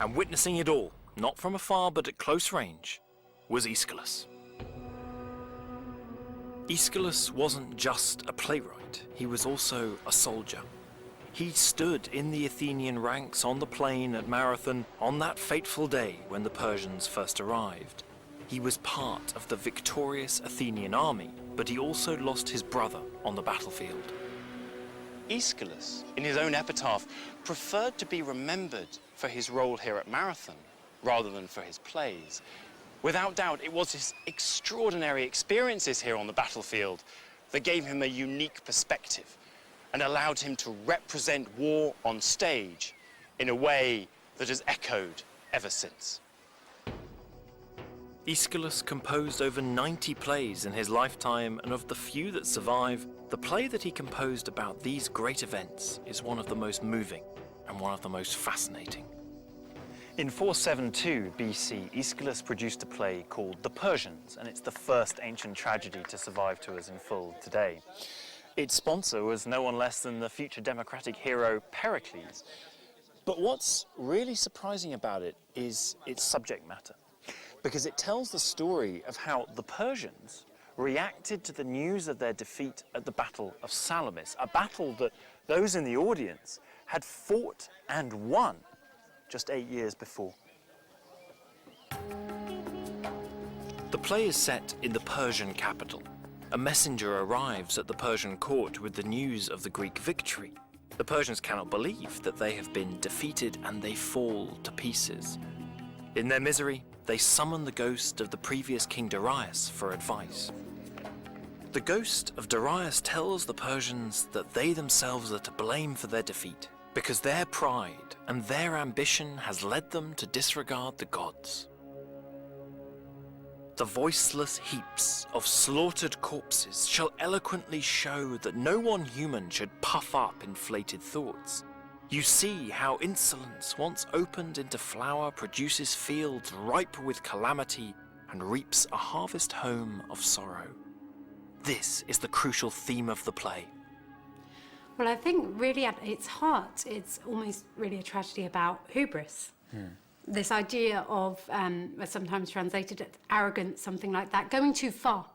And witnessing it all, not from afar but at close range, was Aeschylus. Aeschylus wasn't just a playwright, he was also a soldier. He stood in the Athenian ranks on the plain at Marathon on that fateful day when the Persians first arrived. He was part of the victorious Athenian army, but he also lost his brother on the battlefield. Aeschylus, in his own epitaph, preferred to be remembered for his role here at Marathon rather than for his plays. Without doubt, it was his extraordinary experiences here on the battlefield that gave him a unique perspective and allowed him to represent war on stage in a way that has echoed ever since. Aeschylus composed over 90 plays in his lifetime, and of the few that survive, the play that he composed about these great events is one of the most moving and one of the most fascinating. In 472 BC, Aeschylus produced a play called The Persians, and it's the first ancient tragedy to survive to us in full today. Its sponsor was no one less than the future democratic hero Pericles. But what's really surprising about it is its subject matter, because it tells the story of how the Persians reacted to the news of their defeat at the Battle of Salamis, a battle that those in the audience had fought and won just 8 years before. The play is set in the Persian capital. A messenger arrives at the Persian court with the news of the Greek victory. The Persians cannot believe that they have been defeated and they fall to pieces. In their misery, they summon the ghost of the previous king Darius for advice. The ghost of Darius tells the Persians that they themselves are to blame for their defeat, because their pride and their ambition has led them to disregard the gods. The voiceless heaps of slaughtered corpses shall eloquently show that no one human should puff up inflated thoughts. You see how insolence, once opened into flower, produces fields ripe with calamity and reaps a harvest home of sorrow. This is the crucial theme of the play. Well, I think really at its heart, it's almost really a tragedy about hubris. This idea of, sometimes translated as arrogance, something like that, going too far,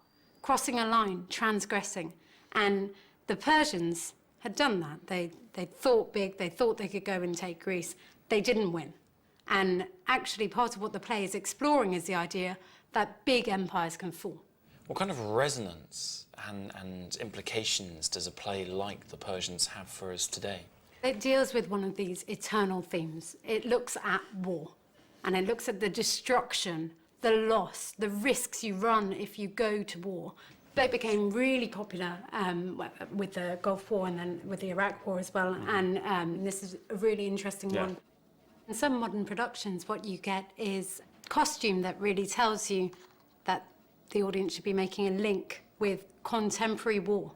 crossing a line, transgressing. And the Persians had done that. They thought big, they thought they could go and take Greece. They didn't win. And actually part of what the play is exploring is the idea that big empires can fall. What kind of resonance and implications does a play like The Persians have for us today? It deals with one of these eternal themes. It looks at war, and it looks at the destruction, the loss, the risks you run if you go to war. They became really popular with the Gulf War and then with the Iraq War as well, and this is a really interesting one. In some modern productions, what you get is costume that really tells you that the audience should be making a link with contemporary war.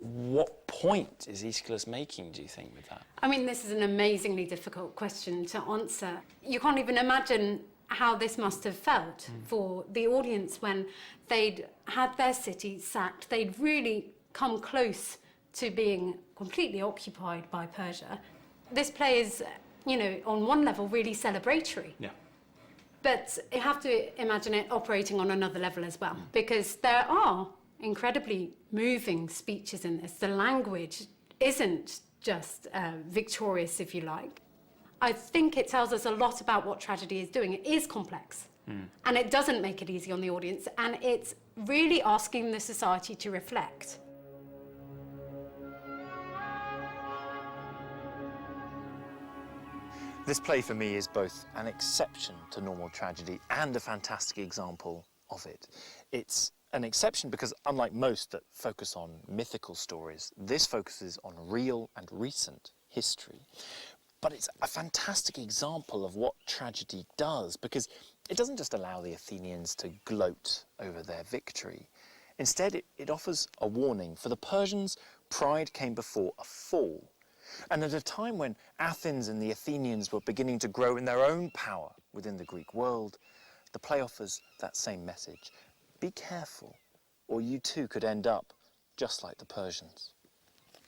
What point is Aeschylus making, do you think, with that? I mean, this is an amazingly difficult question to answer. You can't even imagine how this must have felt for the audience when they'd had their city sacked. They'd really come close to being completely occupied by Persia. This play is, you know, on one level really celebratory. Yeah. But you have to imagine it operating on another level as well, because there are incredibly moving speeches in this. The language isn't just victorious, if you like. I think it tells us a lot about what tragedy is doing. It is complex, and it doesn't make it easy on the audience, and it's really asking the society to reflect. This play for me is both an exception to normal tragedy and a fantastic example of it. It's an exception because, unlike most that focus on mythical stories, this focuses on real and recent history. But it's a fantastic example of what tragedy does, because it doesn't just allow the Athenians to gloat over their victory. Instead, it offers a warning. For the Persians, pride came before a fall. And at a time when Athens and the Athenians were beginning to grow in their own power within the Greek world, the play offers that same message. Be careful, or you too could end up just like the Persians.